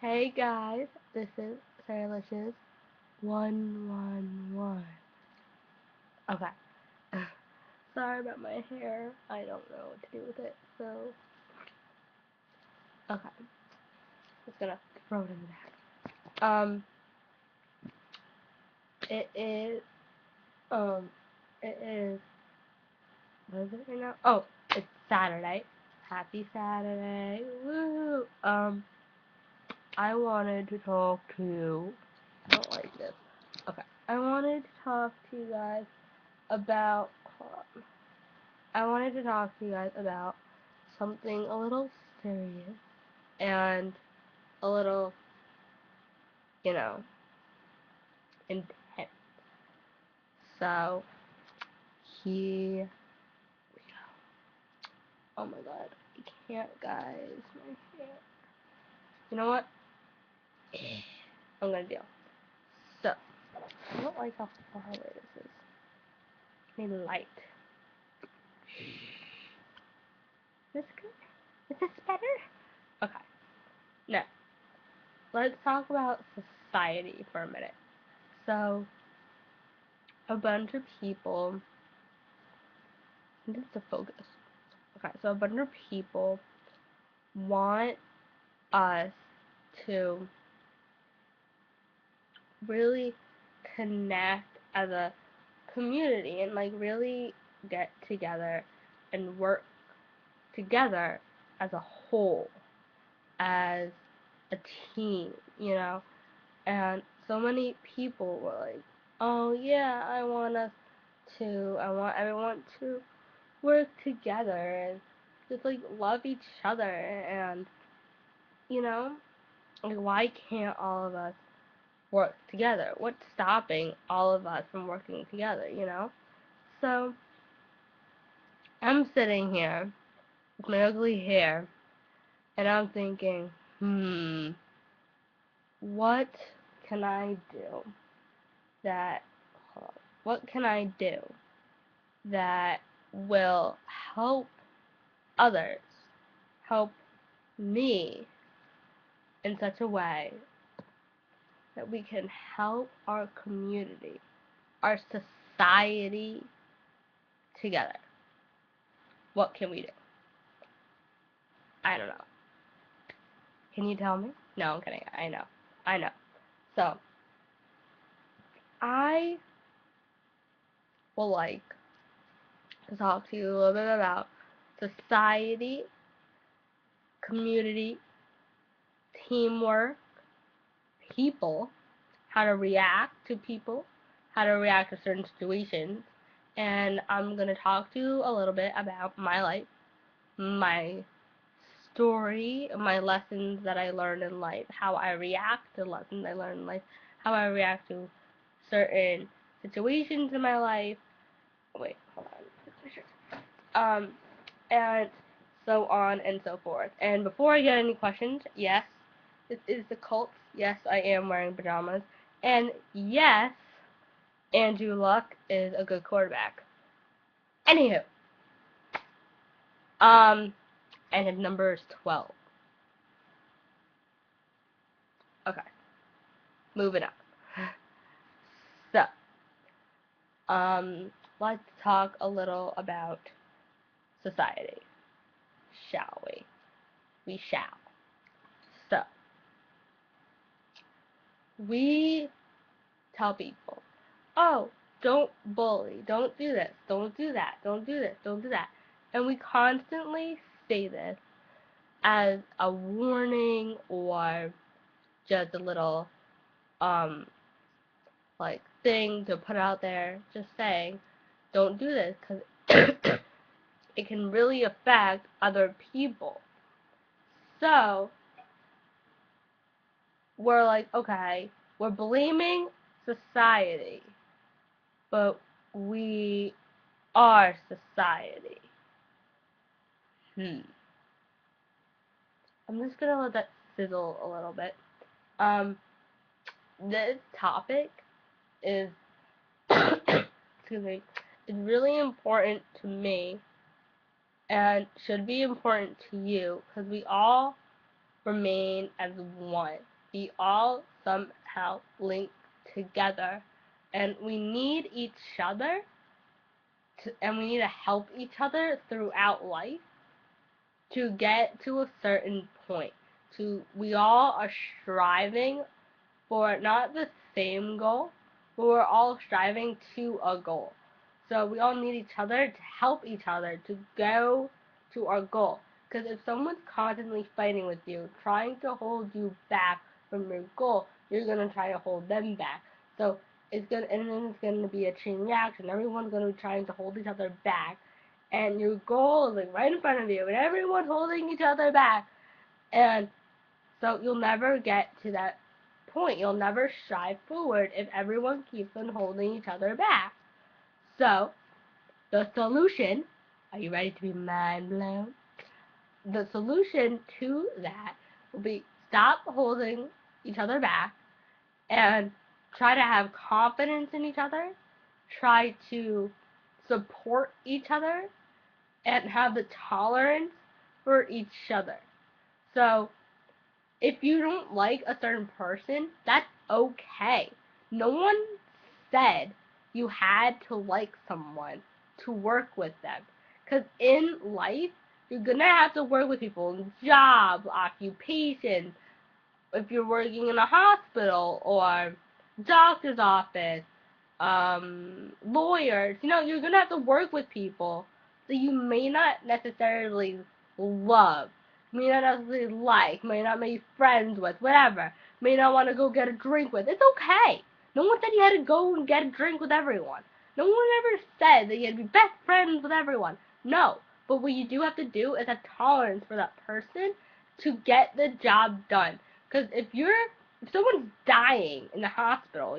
Hey guys, this is Saralicious 111. Okay. Sorry about my hair. I don't know what to do with it, so okay. Just gonna throw it in the bag. It is um it is what is it right now? Oh, it's Saturday. Happy Saturday. Woo! I wanted to talk to I don't like this. Okay. I wanted to talk to you guys about hold on. I wanted to talk to you guys about something a little serious and a little, you know, intense. So, he, oh my god, I can't, guys, my hair. You know what? I'm gonna deal. So, I don't like how far away this is. I need light. Is this good? Is this better? Okay. Now, let's talk about society for a minute. So, a bunch of people, I need to focus. Okay, so a bunch of people want us to really connect as a community and like really get together and work together as a whole, as a team, you know? And so many people were like, oh yeah, I want everyone to work together and just like love each other and, you know, like why can't all of us work together? What's stopping all of us from working together, you know? So I'm sitting here with my ugly hair and I'm thinking, what can I do that, what can I do that will help others, help me in such a way that we can help our community, our society together? What can we do? I don't know. Can you tell me? No, I'm kidding. I know. I know. So, I would like to talk to you a little bit about society, community, teamwork, people, how to react to people, how to react to certain situations. And I'm going to talk to you a little bit about my life, my story, my lessons that I learned in life, how I react to lessons I learned in life, how I react to certain situations in my life. Wait, hold on. And so on and so forth. And before I get any questions, yes, this is the Colts. Yes, I am wearing pajamas. And yes, Andrew Luck is a good quarterback. Anywho, um, and his number is 12. Okay, moving on. So, um, let's talk a little about society, shall we? We shall. So, we tell people, oh, don't bully, don't do this, don't do that, don't do this, don't do that. And we constantly say this as a warning or just a little, um, like thing to put out there, just saying, don't do this, because it can really affect other people. So, we're like, okay, we're blaming society, but we are society. Hmm. I'm just gonna let that sizzle a little bit. Um, this topic is, excuse me, is really important to me and should be important to you because we all remain as one. we all somehow link together, and we need each other and we need to help each other throughout life to get to a certain point. We all are striving for not the same goal, but we're all striving to a goal. So we all need each other to help each other to go to our goal. Because if someone's constantly fighting with you, trying to hold you back from your goal, you're gonna try to hold them back. So and then it's gonna be a chain reaction. Everyone's gonna be trying to hold each other back, and your goal is like right in front of you, and everyone's holding each other back, and so you'll never get to that point. You'll never strive forward if everyone keeps on holding each other back. So, the solution, are you ready to be mind blown? The solution to that will be stop holding each other back and try to have confidence in each other. Try to support each other and have the tolerance for each other. So, if you don't like a certain person, that's okay. No one said you had to like someone to work with them. Because in life, you're going to have to work with people in jobs, occupations, if you're working in a hospital or doctor's office, lawyers. You're going to have to work with people that you may not necessarily love, may not necessarily like, may not be friends with, whatever, may not want to go get a drink with. It's okay. No one said you had to go and get a drink with everyone. No one ever said that you had to be best friends with everyone. No. But what you do have to do is have tolerance for that person to get the job done. Because if someone's dying in the hospital,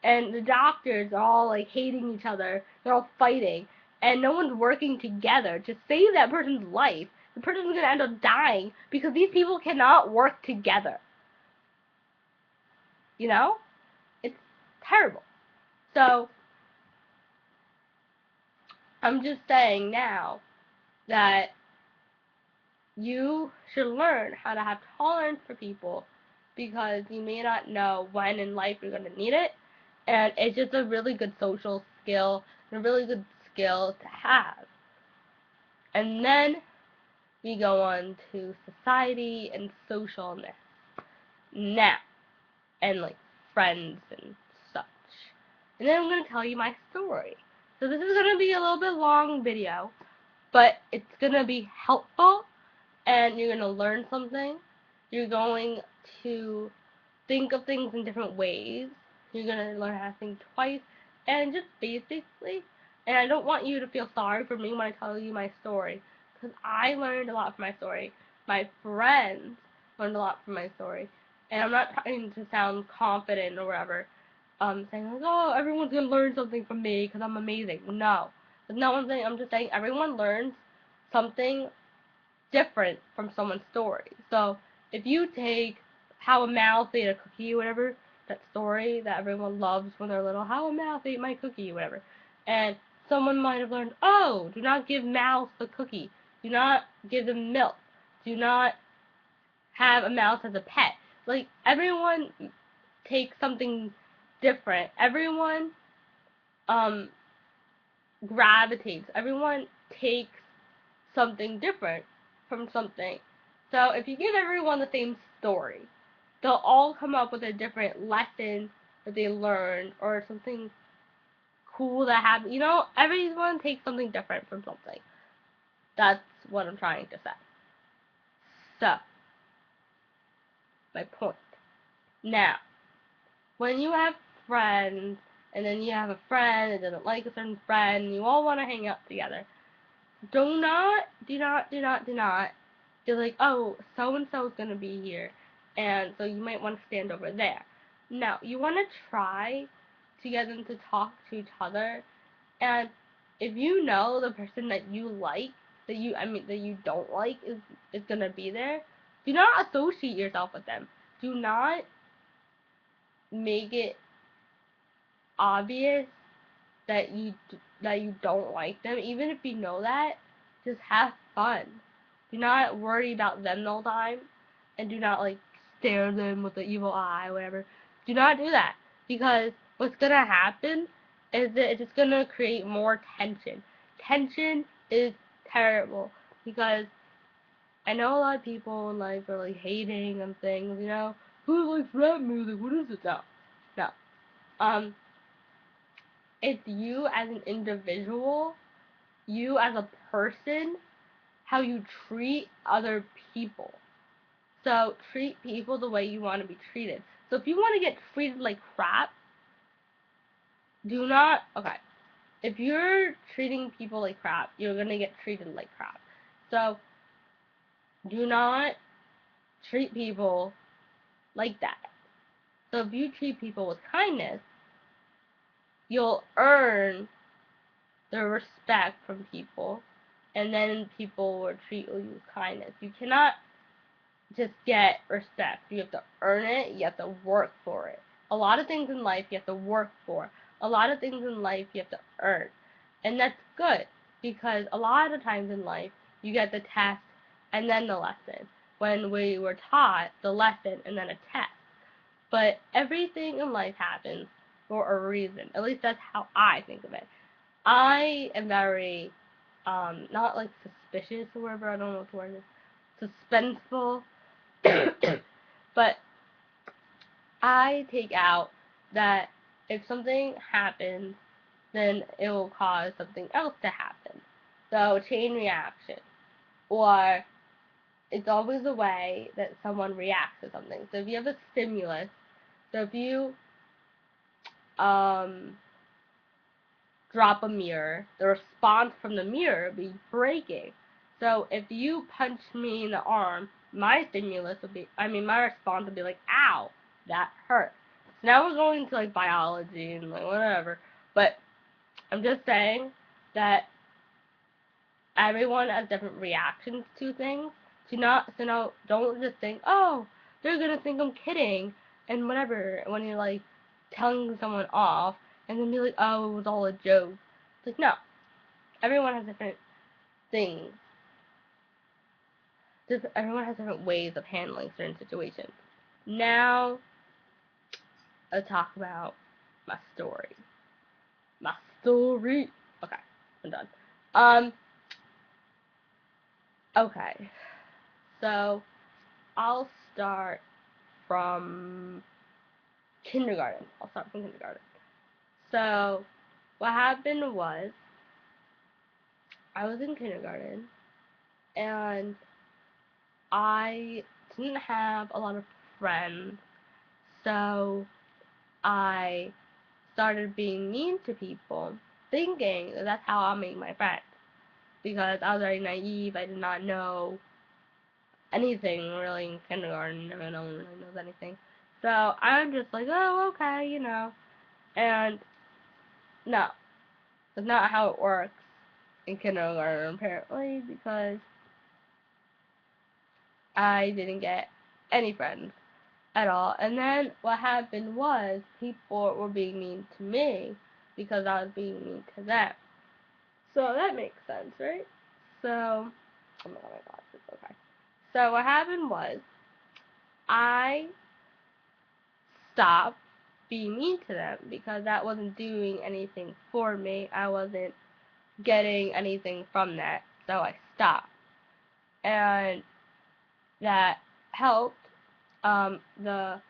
and the doctors are all like hating each other, they're all fighting, and no one's working together to save that person's life, the person's going to end up dying because these people cannot work together. It's terrible. So, I'm just saying now that you should learn how to have tolerance for people because you may not know when in life you're going to need it, and it's just a really good social skill and a really good skill to have. And then we go on to society and socialness now, and like friends and such. And then I'm going to tell you my story. So this is going to be a little bit long video, but it's going to be helpful, and you're going to learn something. You're going to think of things in different ways. You're going to learn how to think twice, and just basically, and I don't want you to feel sorry for me when I tell you my story, because I learned a lot from my story. My friends learned a lot from my story, and I'm not trying to sound confident or whatever, saying like, oh, everyone's going to learn something from me because I'm amazing. No. That's not what I'm saying. I'm just saying everyone learns something different from someone's story. So if you take how a mouse ate a cookie, whatever, that story that everyone loves when they're little, how a mouse ate my cookie, whatever, and someone might have learned, oh, do not give mouse the cookie, do not give them milk, do not have a mouse as a pet. Like, everyone takes something different. Everyone gravitates. Everyone takes something different from something. So if you give everyone the same story, they'll all come up with a different lesson that they learned or something cool that happened. Everyone takes something different from something. That's what I'm trying to say. So, my point. Now, when you have friends, and then you have a friend that doesn't like a certain friend, and you all want to hang out together, do not you're like, oh, so-and-so is going to be here, and so you might want to stand over there. No, you want to try to get them to talk to each other, and if you know the person that you like, that you don't like is going to be there, do not associate yourself with them. Do not make it obvious that you don't like them, even if you know that. Just have fun. Do not worry about them the whole time, and do not stare at them with the evil eye, whatever. Do not do that, because what's gonna happen is that it's just gonna create more tension. Tension is terrible, because I know a lot of people in life are like hating and things, who likes rap music? What is it now? No. Um, it's you as an individual, you as a person, how you treat other people. So treat people the way you want to be treated. So if you want to get treated like crap, do not. Okay. If you're treating people like crap, you're gonna get treated like crap. So do not treat people like that. So if you treat people with kindness, you'll earn the respect from people, and then people will treat you with kindness. You cannot just get respect. You have to earn it. You have to work for it. A lot of things in life you have to work for. A lot of things in life you have to earn. And that's good, because a lot of times in life you get the test and then the lesson. When we were taught the lesson and then a test. But everything in life happens for a reason. At least that's how I think of it. I am very, not like suspicious or whatever, I don't know what the word is, suspenseful, but I take out that if something happens, then it will cause something else to happen. So, chain reaction. Or, it's always a way that someone reacts to something. So, if you have a stimulus, so if you, um, drop a mirror, the response from the mirror would be breaking. So if you punch me in the arm, my response would be like, ow, that hurt. So now we're going to like biology and like whatever, but I'm just saying that everyone has different reactions to things. So now don't just think, oh, they're gonna think I'm kidding and whatever when you're like telling someone off and then be like, oh, it was all a joke. It's like, no, everyone has different things. Everyone has different ways of handling certain situations. Now, let's talk about my story. My story. Okay, I'm done. Okay. So, I'll start from kindergarten. So, what happened was, I was in kindergarten, and I didn't have a lot of friends, so I started being mean to people, thinking that that's how I'll make my friends. Because I was very naive, I did not know anything really in kindergarten, no one really knows anything. So I'm just like, oh, okay, And no, that's not how it works in kindergarten, apparently, because I didn't get any friends at all. And then what happened was people were being mean to me because I was being mean to them. So that makes sense, right? So, oh my gosh, it's okay. So what happened was I stopped being mean to them because that wasn't doing anything for me. I wasn't getting anything from that. So I stopped. And that helped. The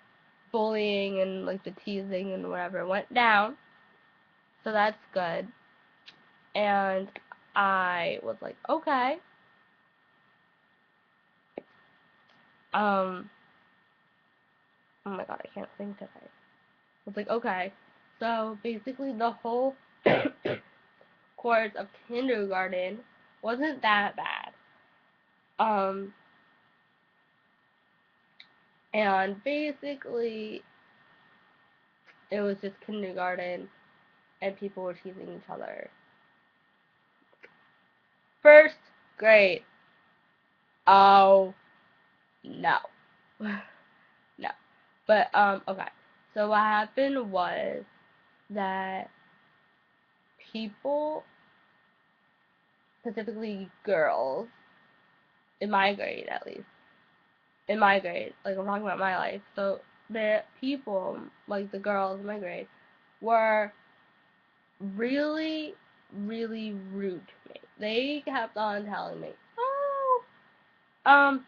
bullying and like the teasing and whatever went down. So that's good. And I was like, okay. Um, oh my god, I can't think today. I was like, okay. So basically, the whole course of kindergarten wasn't that bad. Um, and basically, it was just kindergarten, and people were teasing each other. First grade. Oh no. No. But okay. So what happened was that people, specifically girls, in my grade at least, in my grade. Like, I'm talking about my life. So the people, like the girls in my grade, were really, really rude to me. They kept on telling me, "Oh,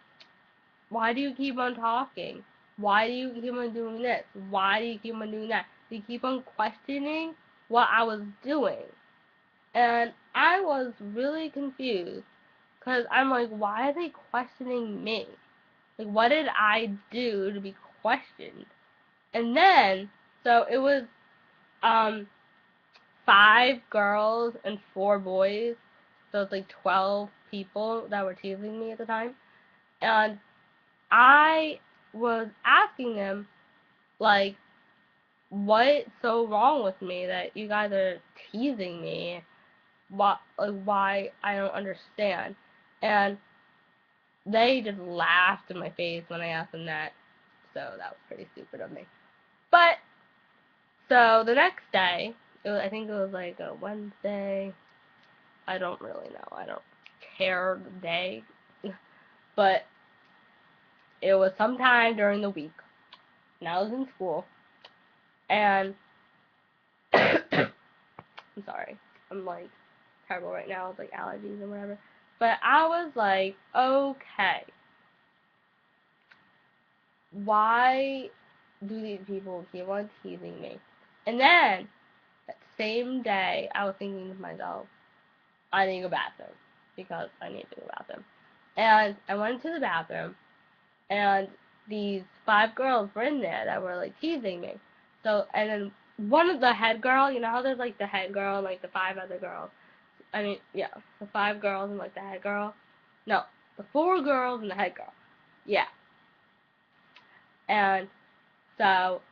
why do you keep on talking? Why do you keep on doing this? Why do you keep on doing that?" They keep on questioning what I was doing. And I was really confused because I'm like, why are they questioning me? Like, what did I do to be questioned? And then, so it was um 5 girls and 4 boys. So it's like 12 people that were teasing me at the time. And I was asking them, like, what's so wrong with me that you guys are teasing me? What, like, why? I don't understand. And they just laughed in my face when I asked them that. So that was pretty stupid of me. But so the next day, I think it was like a Wednesday. I don't really know. I don't care the day. But it was sometime during the week. And I was in school. And I'm sorry. I'm like terrible right now with like allergies and whatever. But I was like, okay, why do these people keep on teasing me? And then that same day, I was thinking to myself, I need to go bathroom because I need to go bathroom. And I went to the bathroom, and these 5 girls were in there that were like teasing me. So, and then one of the head girl, you know how there's like the head girl and like the 5 other girls. I mean, yeah, the 5 girls and like the head girl. No, the 4 girls and the head girl. Yeah. And so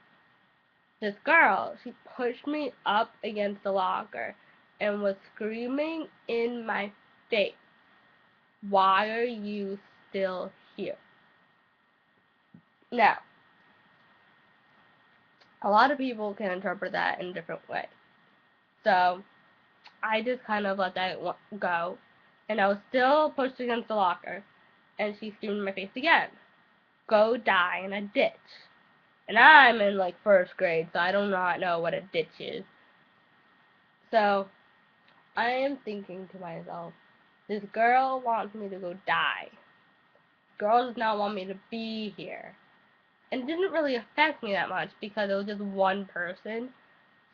this girl, she pushed me up against the locker and was screaming in my face, "Why are you still here?" Now, a lot of people can interpret that in a different way. So I just kind of let that go, and I was still pushed against the locker, and she screamed in my face again, "Go die in a ditch." And I'm in like first grade, so I do not know what a ditch is. So I am thinking to myself, this girl wants me to go die. Girl does not want me to be here. And it didn't really affect me that much because it was just one person.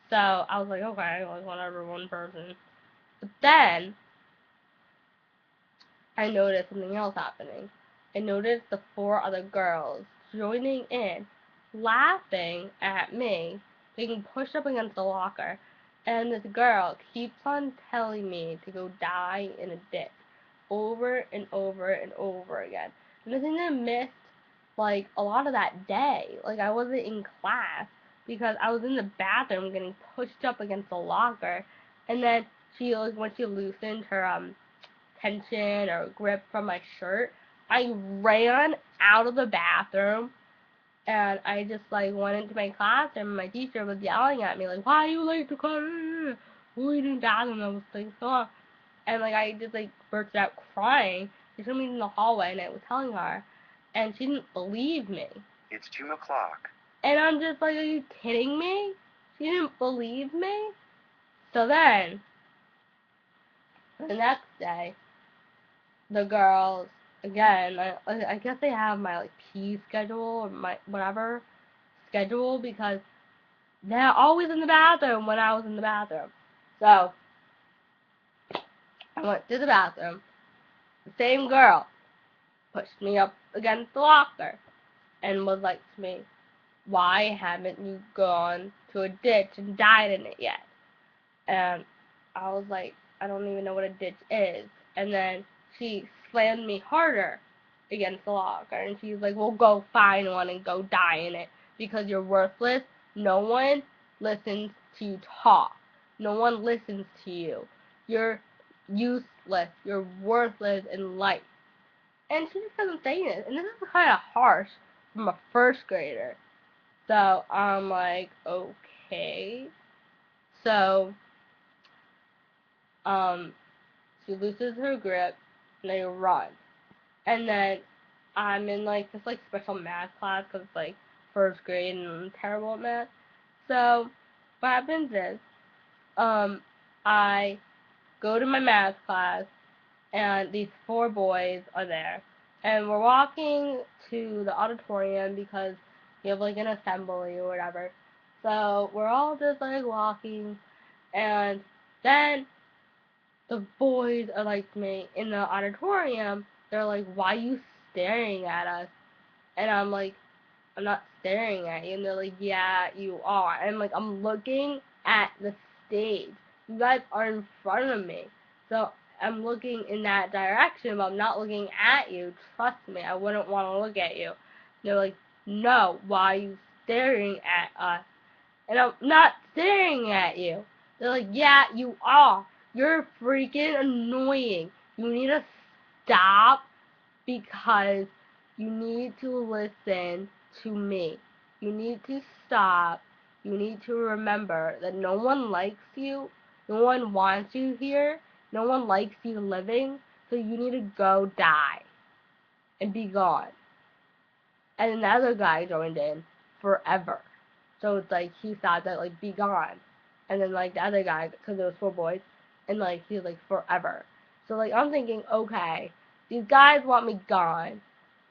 So I was like, okay, like whatever, one person. But then I noticed something else happening. I noticed the 4 other girls joining in, laughing at me, being pushed up against the locker, and this girl keeps on telling me to go die in a ditch over and over and over again. And I think I missed like a lot of that day. Like I wasn't in class because I was in the bathroom getting pushed up against the locker, and then she like when she loosened her tension or grip from my shirt, I ran out of the bathroom and I just like went into my classroom and my teacher was yelling at me like, "Why are you late to class? What are you doing in the bathroom?" I was like, so long. And like I just like burst out crying. She took me in the hallway and I was telling her, and she didn't believe me. It's 2 o'clock. And I'm just like, are you kidding me? She didn't believe me. So then the next day, the girls again. I guess they have my like P schedule or my whatever schedule because they're always in the bathroom when I was in the bathroom. So I went to the bathroom. The same girl pushed me up against the locker and was like to me, "Why haven't you gone to a ditch and died in it yet?" And I was like, "I don't even know what a ditch is." And then she slammed me harder against the locker, and she's like, "Well, go find one and go die in it because you're worthless. No one listens to you talk. No one listens to you. You're useless. You're worthless in life." And she just doesn't say this, and this is kind of harsh from a first grader. So I'm like, okay. So um she looses her grip and they run. And then I'm in like this like special math class because it's like first grade and I'm terrible at math. So what happens is, I go to my math class and these four boys are there, and we're walking to the auditorium because we have like an assembly or whatever. So we're all just like walking, and then the boys are like to me in the auditorium. They're like, "Why are you staring at us?" And I'm like, "I'm not staring at you." And they're like, "Yeah, you are." And like, I'm looking at the stage. You guys are in front of me, so I'm looking in that direction, but I'm not looking at you. Trust me, I wouldn't want to look at you. They're like, "No, why are you staring at us?" And I'm not staring at you. They're like, "Yeah, you are. You're freaking annoying. You need to stop because you need to listen to me. You need to stop. You need to remember that no one likes you. No one wants you here. No one likes you living. So you need to go die and be gone." And another guy joined in, "Forever." So it's like he thought that like be gone, and then like the other guy, because there was four boys, and like he was like "forever." So like I'm thinking, okay, these guys want me gone,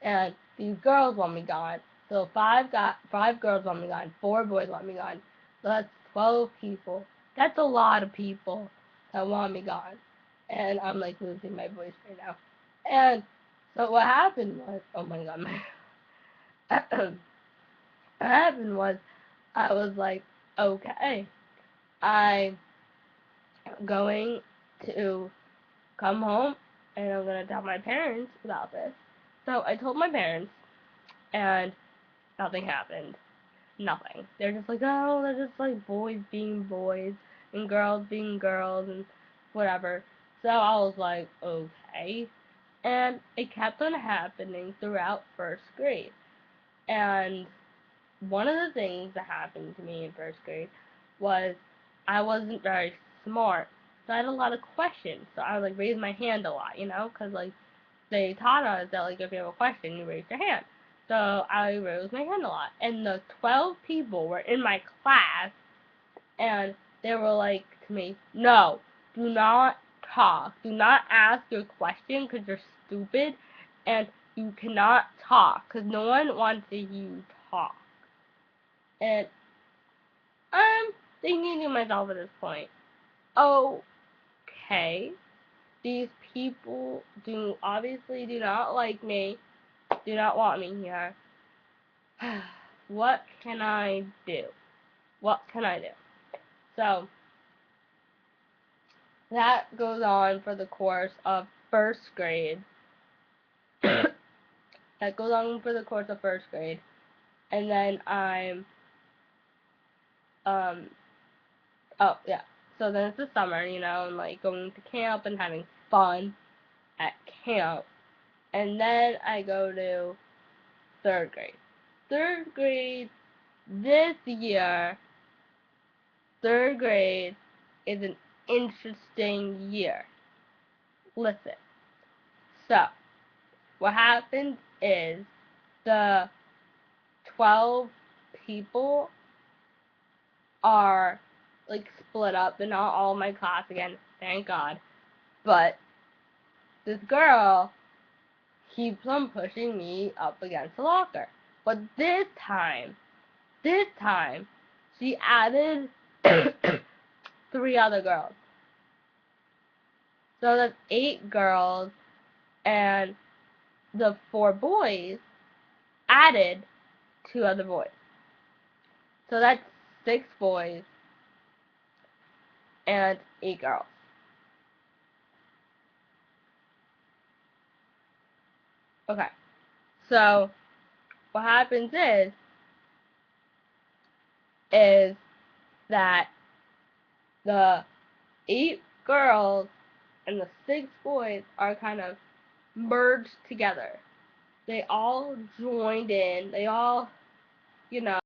and these girls want me gone. So five girls want me gone, four boys want me gone. So that's 12 people. That's a lot of people that want me gone, and I'm like losing my voice right now. And so what happened was, oh my god, what happened was I was like, okay, I'm going to come home and I'm gonna tell my parents about this. So I told my parents, and nothing happened. Nothing. They're just like, oh, they're just like boys being boys and girls being girls and whatever. So I was like, okay. And it kept on happening throughout first grade. And one of the things that happened to me in first grade was I wasn't very smart. So I had a lot of questions. So I would like raise my hand a lot, because like they taught us that like if you have a question, you raise your hand. So I raised my hand a lot. And the 12 people were in my class, and they were like to me, "No, do not talk. Do not ask your question because you're stupid, and you cannot talk because no one wants to hear you talk." And I'm thinking to myself at this point, okay, these people obviously do not like me, do not want me here. What can I do? What can I do? So that goes on for the course of first grade. That goes on for the course of first grade. And then um, oh yeah. So then it's the summer, and like going to camp and having fun at camp. And then I go to third grade. Third grade this year, third grade is an interesting year. Listen. So, what happens is the 12 people are like split up. They're not all in my class again, thank God. But this girl keeps on pushing me up against the locker. But this time, she added three other girls. So that's 8 girls, and the 4 boys added 2 other boys. So that's 6 boys and 8 girls. Okay. So what happens is that the 8 girls and the 6 boys are kind of merged together. They all joined in. They all, you know,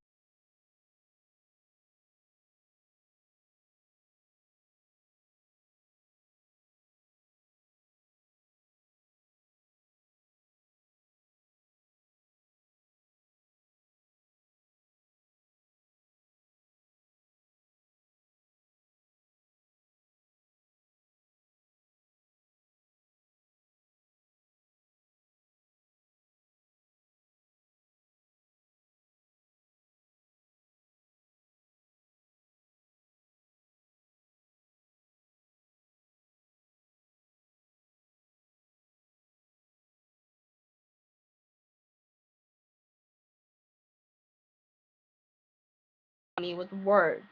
me with words.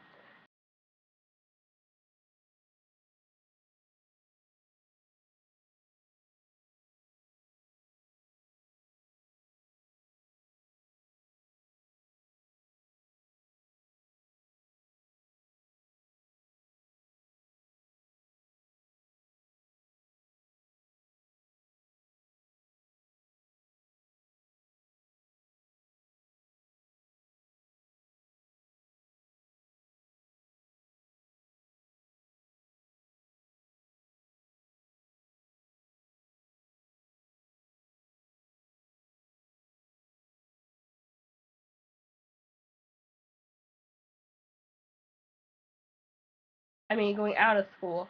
I mean, going out of school.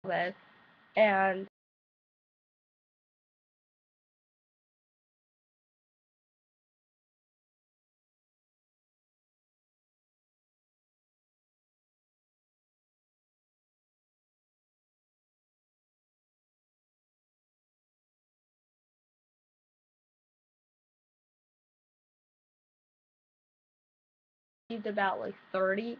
This and received about like 30.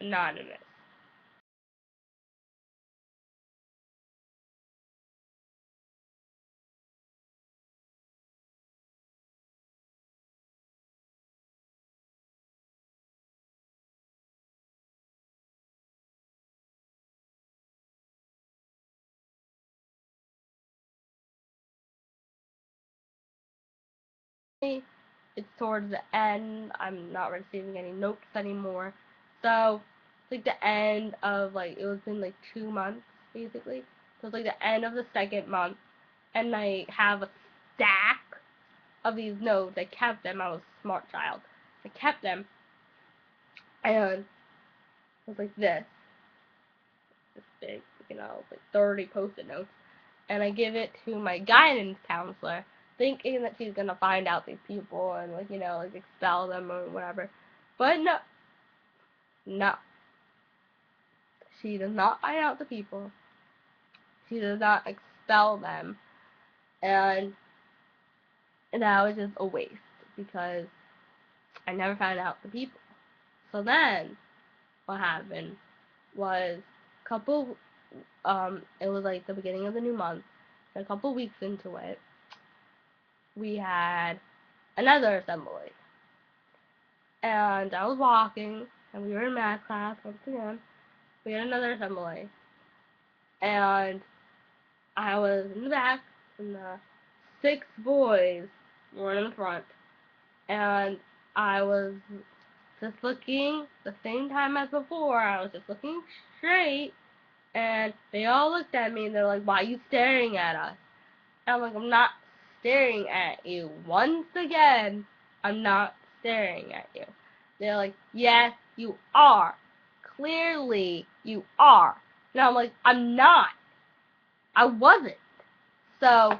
Anonymous. It's towards the end. I'm not receiving any notes anymore. So it's like the end of like it was been like 2 months basically. So it's like the end of the second month, and I have a stack of these notes. I kept them. I was a smart child. I kept them, and it was like this big, like 30 post-it notes, and I give it to my guidance counselor, thinking that she's gonna find out these people and like expel them or whatever. But no, no, she does not find out the people. She does not expel them, and that was just a waste because I never found out the people. So then, what happened was a couple. It was like the beginning of the new month. A couple weeks into it, we had another assembly. And I was walking, and we were in math class once again. We had another assembly, and I was in the back, and the 6 boys were in the front, and I was just looking the same time as before. I was just looking straight, and they all looked at me, and they're like, "Why are you staring at us?" And I'm like, "I'm not staring at you. Once again, I'm not staring at you." They're like, "Yes, you are. Clearly, you are." And I'm like, "I'm not. I wasn't." So,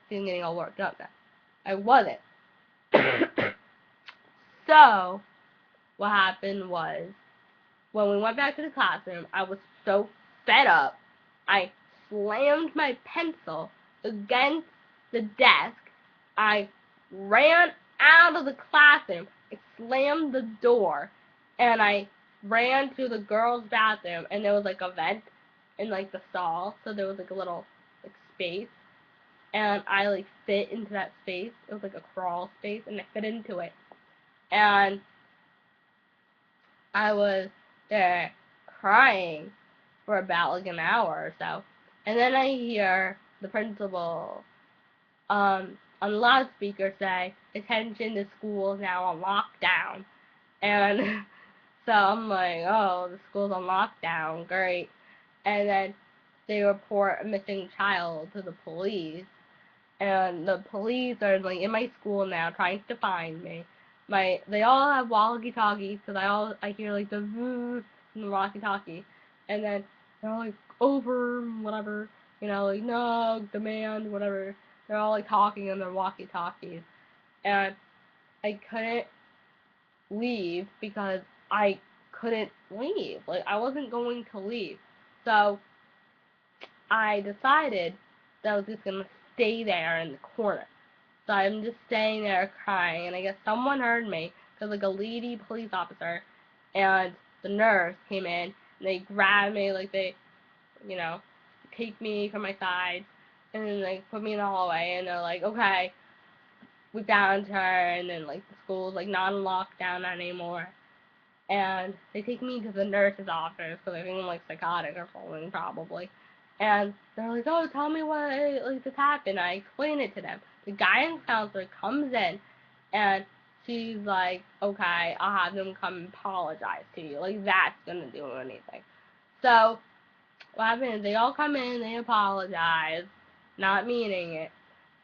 see, I'm getting all worked up now. I wasn't. So, what happened was, when we went back to the classroom, I was so fed up. I slammed my pencil against the desk. I ran out of the classroom. I slammed the door, and I ran to the girls' bathroom, and there was like a vent. in like the stall, so there was like a little like space, and I like fit into that space. It was like a crawl space, and I fit into it, and I was there crying for about like an hour or so, and then I hear the principal on loudspeaker say, "Attention, the school is now on lockdown," and so I'm like, "Oh, the school's on lockdown, great." And then they report a missing child to the police, and the police are like in my school now trying to find me. They all have walkie talkies, because I hear like the vroom from the walkie talkie, and then they're all like over whatever, like no demand whatever. They're all like talking on their walkie talkies, and I couldn't leave because I couldn't leave. Like I wasn't going to leave, so I decided that I was just gonna stay there in the corner. So I'm just staying there crying, and I guess someone heard me, because like a lady police officer and the nurse came in, and they grabbed me, like they, you know, take me from my side, and then like put me in the hallway, and they're like, okay, we found her, and then like the school's like not in lockdown anymore, and they take me to the nurse's office because I think I'm like psychotic or something probably. And they're like, "Oh, tell me what like this happened." I explain it to them. The guidance counselor comes in, and she's like, "Okay, I'll have them come and apologize to you. Like that's gonna do anything." So what happened is they all come in, they apologize, not meaning it,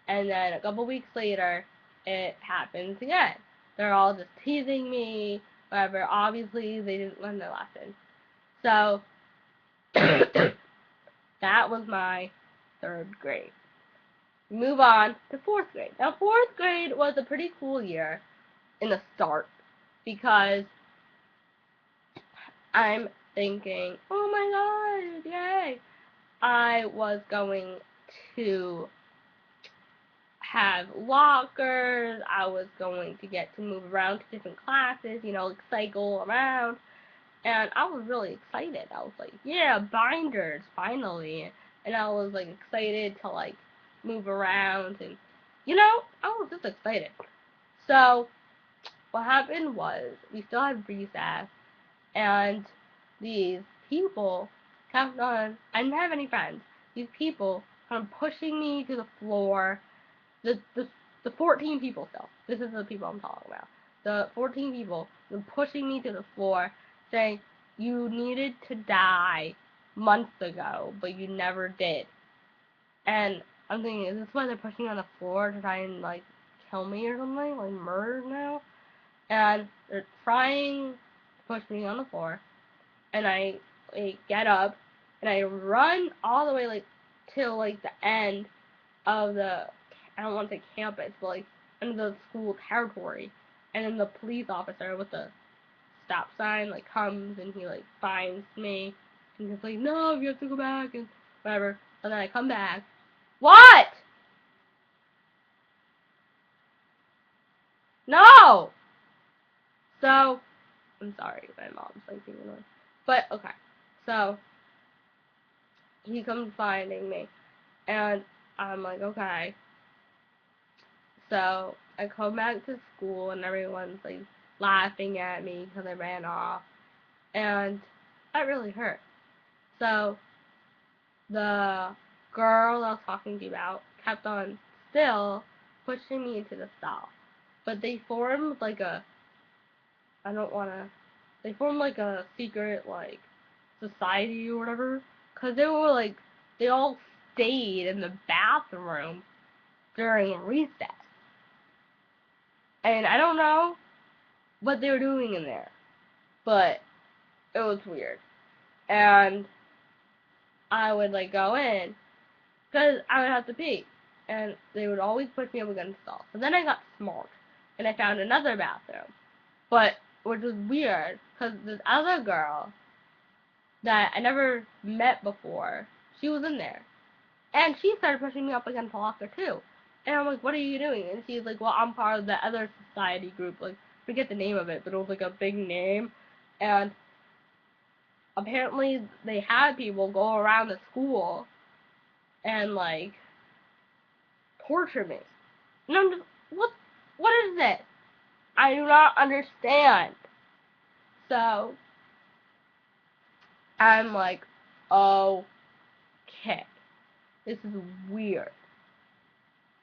and then a couple weeks later, it happens again. They're all just teasing me, whatever. Obviously, they didn't learn their lesson. So, that was my third grade. Move on to fourth grade. Now, fourth grade was a pretty cool year in the start because I'm thinking, oh my god, yay! I was going to have lockers. I was going to get to move around to different classes, like cycle around. And I was really excited. I was like, yeah, binders, finally. And I was like excited to like move around and I was just excited. So what happened was we still had recess and these people kept on I didn't have any friends. These people kind of pushing me to the floor the the the 14 people still. This is the people I'm talking about. The 14 people were pushing me to the floor, saying you needed to die months ago, but you never did. And I'm thinking, is this why they're pushing me on the floor to try and like kill me or something, like murder now? And they're trying to push me on the floor, and I like get up and I run all the way like till like the end of the I don't want to say campus, but like under the school territory, and then the police officer with the stop sign like comes and he like finds me, and he's like, no, you have to go back and whatever. And then I come back. What? No. So I'm sorry, my mom's like being annoying, but okay. So he comes finding me, and I'm like, okay. So I come back to school and everyone's like laughing at me because I ran off, and that really hurt. So the girl I was talking to you about kept on still pushing me into the stall, but they formed like a I don't wanna they formed like a secret like society or whatever, because they all stayed in the bathroom during recess, and I don't know what they were doing in there, but it was weird. And I would like go in because I would have to pee, and they would always push me up against the wall. So then I got smart, and I found another bathroom, but which was weird because this other girl that I never met before, she was in there, and she started pushing me up against the locker too. And I'm like, what are you doing? And she's like, well, I'm part of the other society group. Like, forget the name of it, but it was like a big name. And apparently they had people go around the school and like torture me. And I'm just, what is this? I do not understand. So I'm like, okay, this is weird.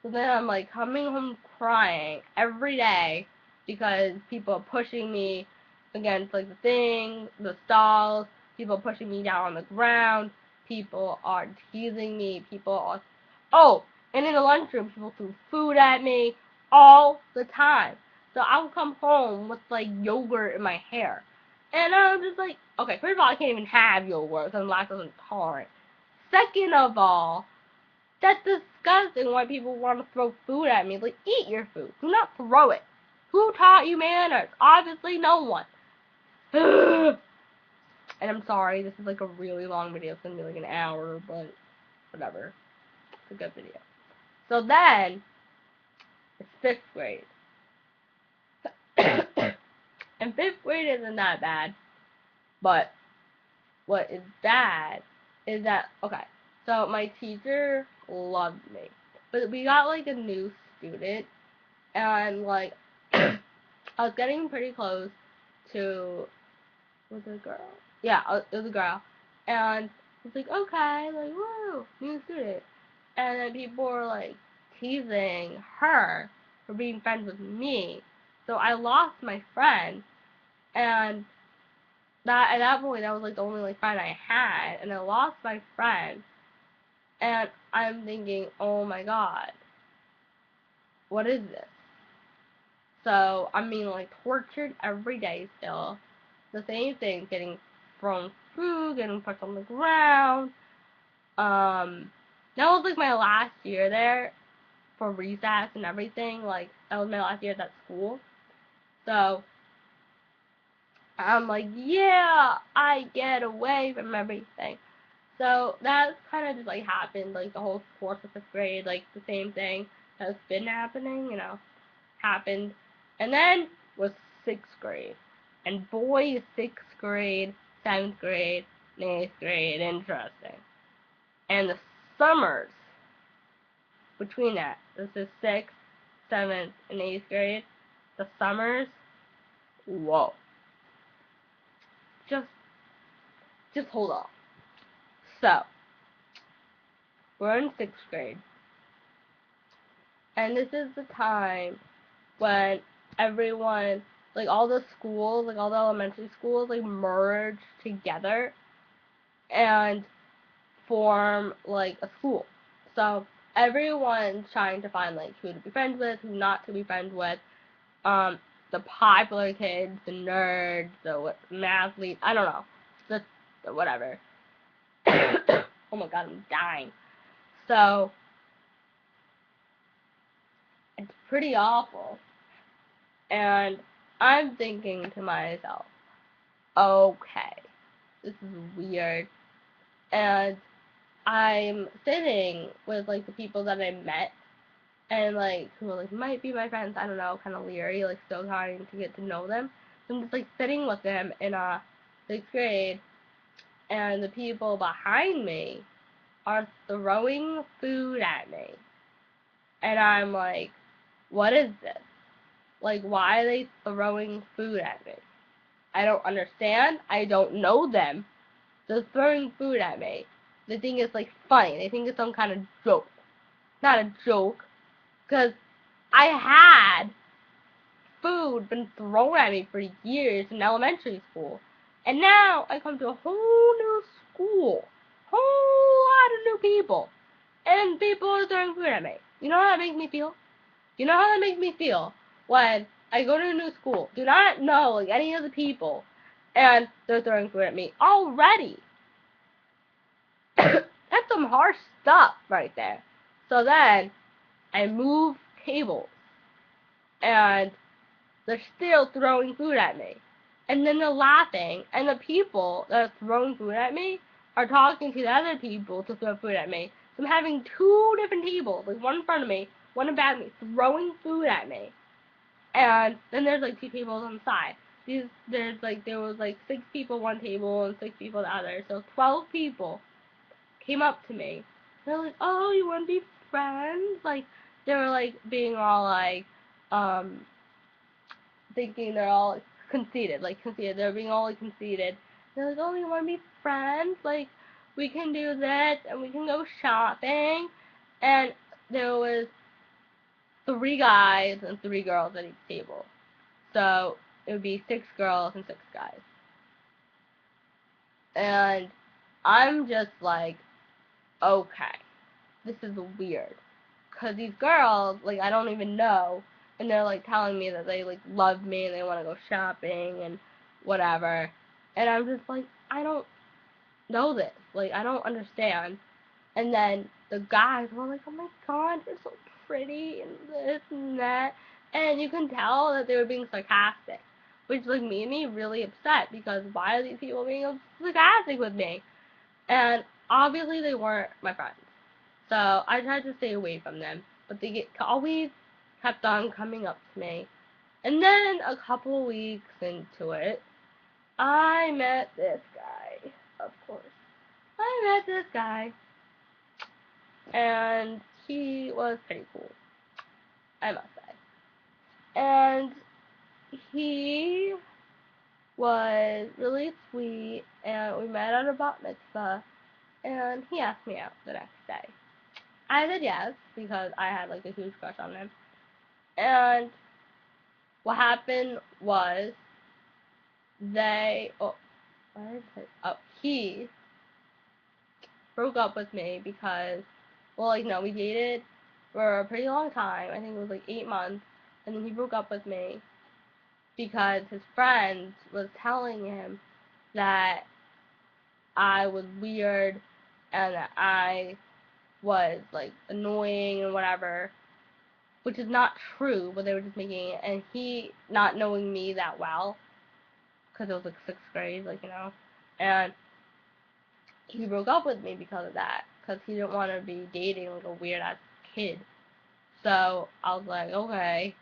So then I'm like coming home crying every day because people are pushing me against like the stalls, people are pushing me down on the ground, people are teasing me, and in the lunchroom people threw food at me all the time. So I'll come home with like yogurt in my hair. And I'm just like, okay, first of all, I can't even have yogurt because I'm lactose intolerant. Second of all, that's disgusting why people want to throw food at me. Like, eat your food. Do not throw it. Who taught you manners? Obviously no one. And I'm sorry, this is like a really long video. It's going to be like an hour, but whatever. It's a good video. So then, it's 5th grade. And 5th grade isn't that bad. But what is bad is that, okay, so my teacher loved me. But we got like a new student. And like, I was getting pretty close to, was it a girl? Yeah, it was a girl. And I was like, okay, like, woo, new student. And then people were like teasing her for being friends with me. So I lost my friend. And that at that point, that was like the only like friend I had. And I lost my friend. And I'm thinking, oh my god, what is this? So I'm being like tortured every day still. The same thing, getting thrown food, getting pushed on the ground. That was like my last year there for recess and everything. Like that was my last year at that school. So I'm like, yeah, I get away from everything. So that's kind of just like happened, like the whole 4th or 5th grade, like the same thing that's been happening, happened. And then was 6th grade. And boy, is 6th grade, 7th grade, and 8th grade interesting. And the summers between that, this is 6th, 7th, and 8th grade, the summers, whoa. Just hold on. So, we're in 6th grade. And this is the time when everyone, like all the schools, like all the elementary schools, like merge together and form like a school. So everyone's trying to find like who to be friends with, who not to be friends with. The popular kids, the nerds, the mathletes, I don't know, the whatever. Oh my god, I'm dying. So it's pretty awful. And I'm thinking to myself, okay, this is weird. And I'm sitting with like the people that I met and like who like might be my friends, I don't know, kind of leery, like still trying to get to know them. So I'm just like sitting with them in 6th grade, and the people behind me are throwing food at me. And I'm like, what is this? Like, why are they throwing food at me? I don't understand. I don't know them. They're throwing food at me. They think it's like funny. They think it's some kind of joke. Not a joke. Because I had food been thrown at me for years in elementary school. And now I come to a whole new school. Whole lot of new people. And people are throwing food at me. You know how that makes me feel? You know how that makes me feel when I go to a new school, do not know like any of the people, and they're throwing food at me already. That's some harsh stuff right there. So then I move tables, and they're still throwing food at me. And then they're laughing, and the people that are throwing food at me are talking to the other people to throw food at me. So I'm having 2 different tables, like one in front of me, one in back of me, throwing food at me. And then there's like 2 tables on the side. there was like 6 people one table and 6 people the other, so 12 people came up to me. They're like, "Oh, you want to be friends?" Like they were like being all like, um, thinking they're all conceited, like conceited. They're being all like conceited. They're like, "Oh, you want to be friends? Like we can do this and we can go shopping." And there was 3 guys and 3 girls at each table, so it would be 6 girls and 6 guys. And I'm just like, okay, this is weird. Because these girls, like, I don't even know, and they're, like, telling me that they, like, love me and they want to go shopping and whatever. And I'm just like, I don't know this. Like, I don't understand. And then the guys were like, oh my god, you're so pretty, and this and that. And you can tell that they were being sarcastic, which, like, made me really upset, because why are these people being sarcastic with me? And obviously they weren't my friends. So I tried to stay away from them, but they always kept on coming up to me. And then a couple of weeks into it, I met this guy, of course. I met this guy, and he was pretty cool, I must say. And he was really sweet, and we met at a bat mitzvah, and he asked me out the next day. I said yes, because I had like a huge crush on him. And what happened was he broke up with me because, well, like, no, we dated for a pretty long time. I think it was like 8 months, and then he broke up with me because his friend was telling him that I was weird and that I was like annoying and whatever, which is not true, but they were just making it. And he, not knowing me that well, because it was like 6th grade, like, and he broke up with me because of that, because he didn't want to be dating like a weird ass kid. So I was like, okay.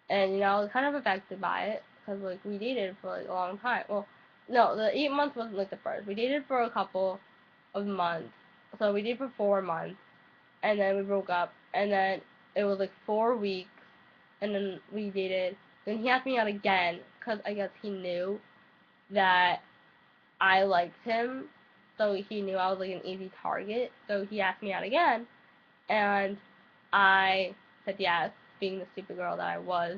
And I was kind of affected by it, because like we dated for like a long time. Well, no, the 8 months wasn't like the first. We dated for a couple of months. So we dated for 4 months, and then we broke up, and then it was like 4 weeks, and then we dated. Then he asked me out again, because I guess he knew that I liked him, so he knew I was like an easy target. So he asked me out again, and I said yes, being the stupid girl that I was,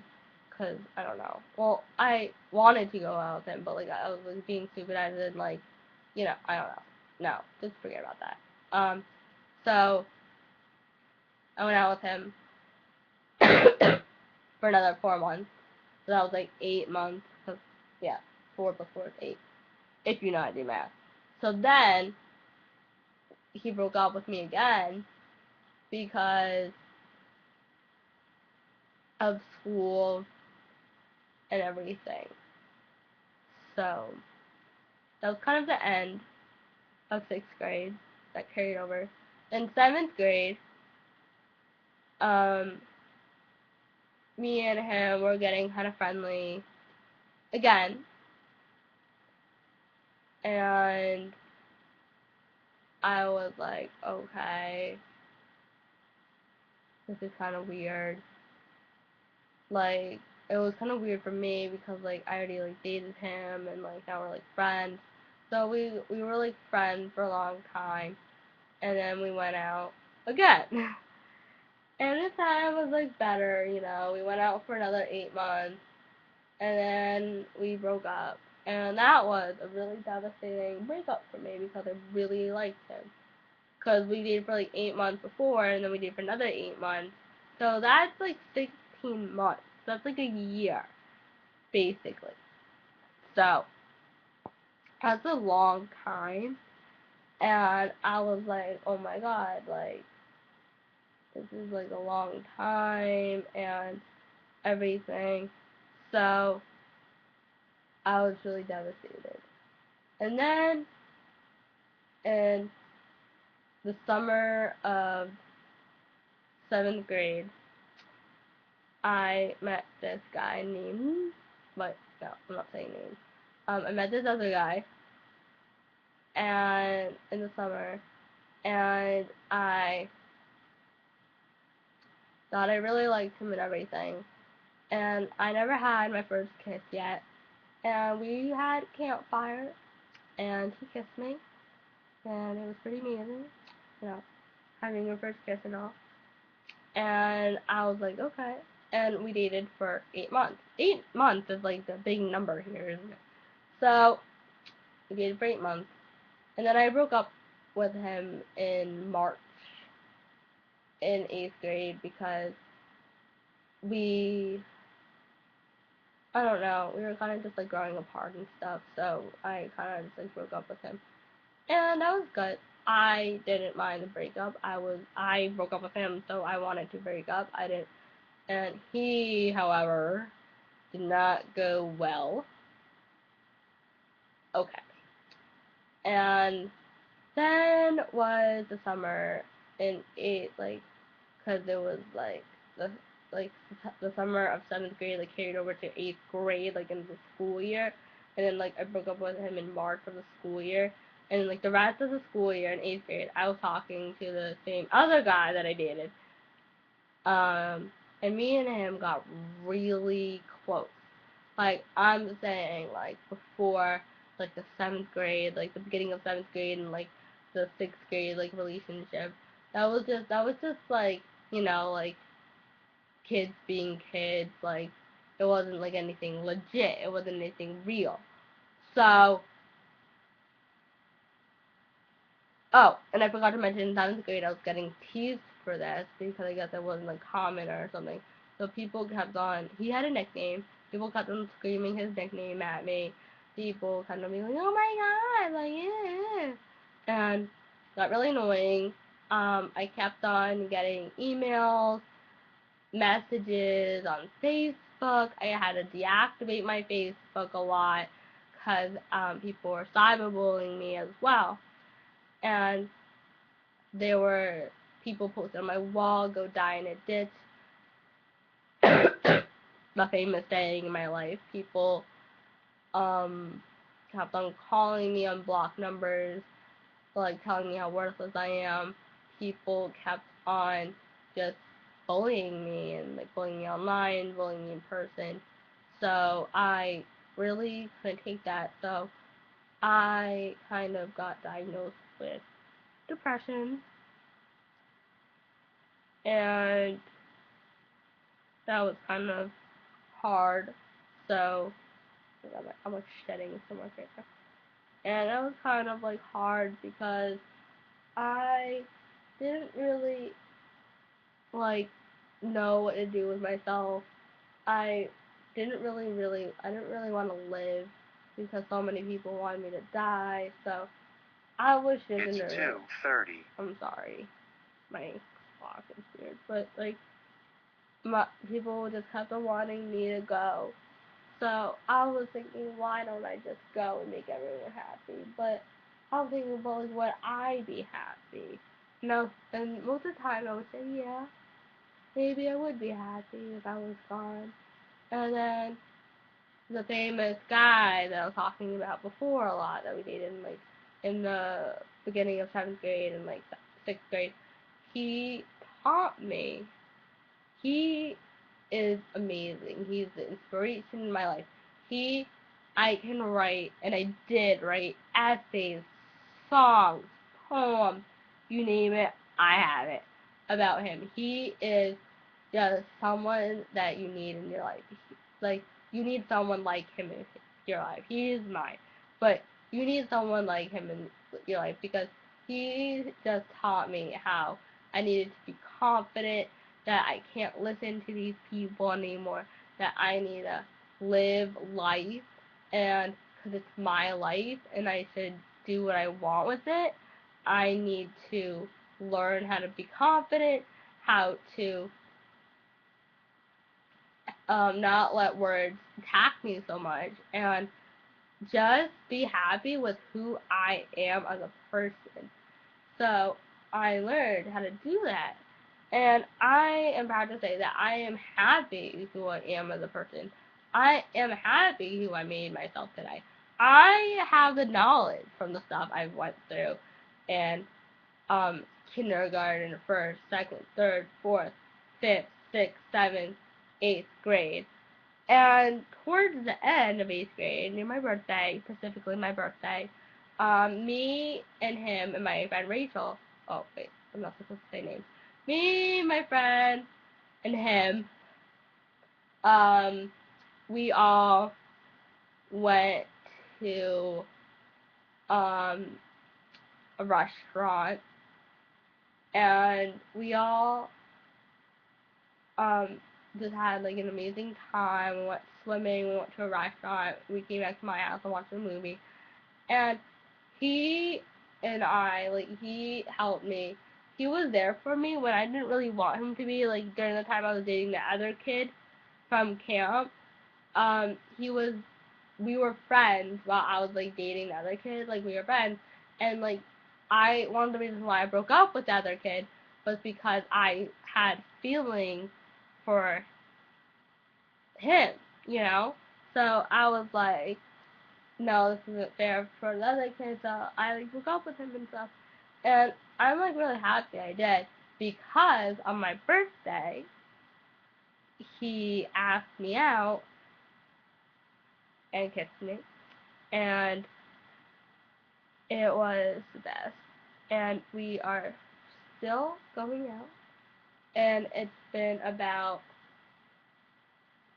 because I don't know. Well, I wanted to go out with him, but like I was like being stupid. I didn't like, I don't know. No, just forget about that. So I went out with him for another 4 months. So that was like 8 months. Cause, yeah, 4 plus 4 is 8. If you know how to do math. So then he broke up with me again because of school and everything. So that was kind of the end of 6th grade. That carried over. In 7th grade, me and him were getting kind of friendly again, and I was like, okay, this is kind of weird. Like, it was kind of weird for me because like I already like dated him, and like now we're like friends. So we were like friends for a long time, and then we went out again. And this time was like better. We went out for another 8 months, and then we broke up. And that was a really devastating breakup for me because I really liked him. Because we dated for like 8 months before, and then we dated for another 8 months. So that's like 16 months. That's like a year, basically. So that's a long time. And I was like, oh my god, like, this is like a long time and everything. So I was really devastated. And then in the summer of 7th grade, I met this guy named, what, no, I'm not saying names. I met this other guy, and in the summer, and I thought I really liked him and everything. And I never had my first kiss yet. And we had campfire, and he kissed me, and it was pretty amazing, you know, having your first kiss and all. And I was like, okay. And we dated for 8 months. 8 months is like the big number here, isn't it? So we dated for 8 months, and then I broke up with him in March in 8th grade because we, I don't know, we were kind of just like growing apart and stuff. So I kind of just like broke up with him, and that was good. I didn't mind the breakup. I broke up with him, so I wanted to break up. I didn't, and he, however, did not go well. Okay. And then was the summer in cause it was the like the summer of 7th grade carried over to 8th grade in the school year, and then I broke up with him in March of the school year, and the rest of the school year in 8th grade I was talking to the same other guy that I dated, and me and him got really close. I'm saying before the 7th grade, the beginning of 7th grade, and the 6th grade relationship. That was just kids being kids. It wasn't anything legit. It wasn't anything real. So, oh, and I forgot to mention in 7th grade I was getting teased for this because I guess it wasn't common or something. So people kept on. He had a nickname. People kept on screaming his nickname at me. People kind of being like, "Oh my god!" Yeah, and got really annoying. I kept on getting emails, messages on Facebook. I had to deactivate my Facebook a lot because people were cyberbullying me as well. And there were people posted on my wall, "Go die in a ditch." The famous saying in my life. People um kept on calling me on block numbers, telling me how worthless I am. People kept on just bullying me and bullying me online, bullying me in person. So I really couldn't take that. So I kind of got diagnosed with depression, and that was kind of hard. So I'm shedding so much right now. And that was kind of hard because I didn't really like know what to do with myself. I I didn't really want to live because so many people wanted me to die. So I was just in It's 2:30. I'm sorry, my clock is weird, but my people just kept on wanting me to go. So I was thinking, why don't I just go and make everyone happy? But I was thinking about would I be happy? No, and most of the time I would say, yeah, maybe I would be happy if I was gone. And then the famous guy that I was talking about before a lot that we dated in the beginning of 7th grade and 6th grade, he taught me. He is amazing. He's the inspiration in my life. He, I can write, and I did write essays, songs, poems, you name it, I have it about him. He is just someone that you need in your life. You need someone like him in your life. He is mine, but you need someone like him in your life because he just taught me how I needed to be confident, that I can't listen to these people anymore, that I need to live life, and because it's my life and I should do what I want with it, I need to learn how to be confident, how to not let words attack me so much, and just be happy with who I am as a person. So I learned how to do that. And I am proud to say that I am happy who I am as a person. I am happy who I made myself today. I have the knowledge from the stuff I went through in kindergarten, first, second, third, fourth, fifth, sixth, seventh, eighth grade. And towards the end of eighth grade, near my birthday, specifically my birthday, me and him and my friend Rachel, oh wait, I'm not supposed to say names. Me, my friend, and him, um, we all went to um a restaurant, and we all um just had like an amazing time. We went swimming, we went to a restaurant, we came back to my house and watched a movie. And he and I, like, he helped me. He was there for me when I didn't really want him to be, like, during the time I was dating the other kid from camp. He was, we were friends while I was, like, dating the other kid. Like, we were friends. And, like, one of the reasons why I broke up with the other kid was because I had feelings for him, you know? So I was like, no, this isn't fair for the other kid, so I like broke up with him and stuff. And I'm like really happy I did because on my birthday he asked me out and kissed me, and it was the best. And we are still going out, and it's been about,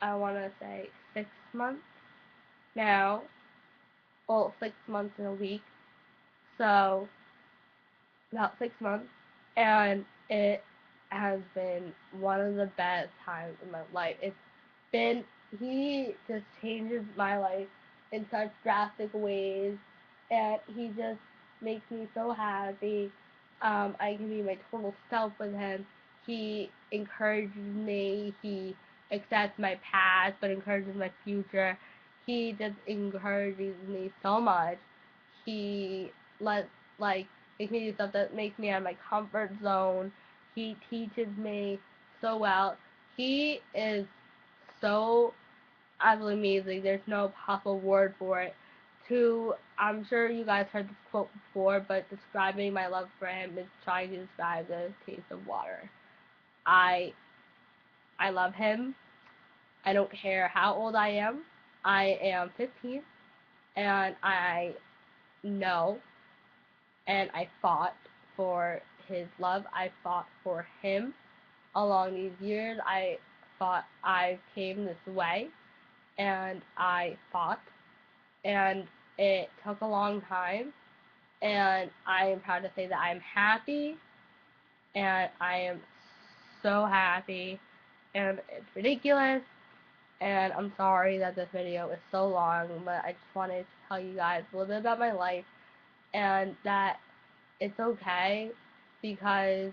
I want to say, 6 months now. Well, 6 months in a week, so about 6 months, and it has been one of the best times in my life. It's been, he just changes my life in such drastic ways, and he just makes me so happy. I can be my total self with him. He encourages me. He accepts my past, but encourages my future. He just encourages me so much. He lets, like, makes me do stuff that makes me out of my comfort zone. He teaches me so well. He is so absolutely amazing. There's no possible word for it. I'm sure you guys heard this quote before, but describing my love for him is trying to describe the taste of water. I I love him. I don't care how old I am. I am 15, and I know, and I fought for his love. I fought for him along these years. I came this way, and I fought, and it took a long time, and I am proud to say that I'm happy, and I am so happy, and it's ridiculous, and I'm sorry that this video is so long, but I just wanted to tell you guys a little bit about my life, and that it's okay, because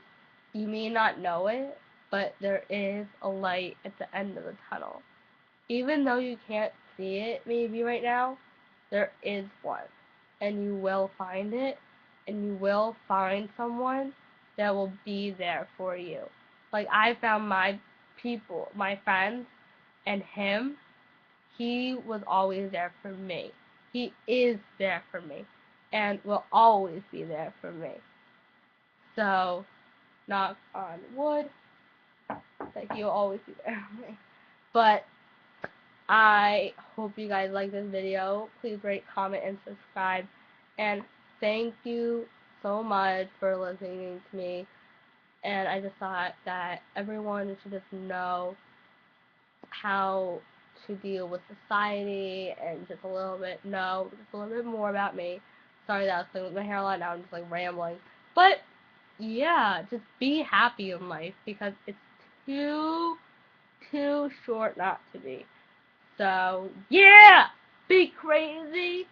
you may not know it, but there is a light at the end of the tunnel. Even though you can't see it maybe right now, there is one. And you will find it, and you will find someone that will be there for you. Like, I found my people, my friends, and him. He was always there for me. He is there for me, and will always be there for me. So, knock on wood, that he'll always be there for me. But I hope you guys like this video. Please rate, comment, and subscribe. And thank you so much for listening to me. And I just thought that everyone should just know how to deal with society and just a little bit more about me. Sorry that I was playing with my hair a lot. Now I'm just like rambling. But yeah, just be happy in life, because it's too short not to be. So, yeah! Be crazy,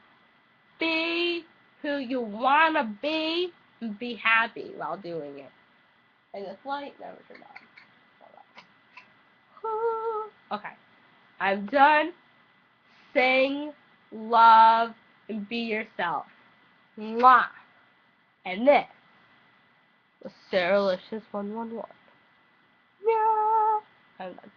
be who you wanna be, and be happy while doing it. And this light never turned on. Okay, I'm done. Sing, love, and be yourself. Mwah! And this was Saralicious 111. Yeah! I'm done.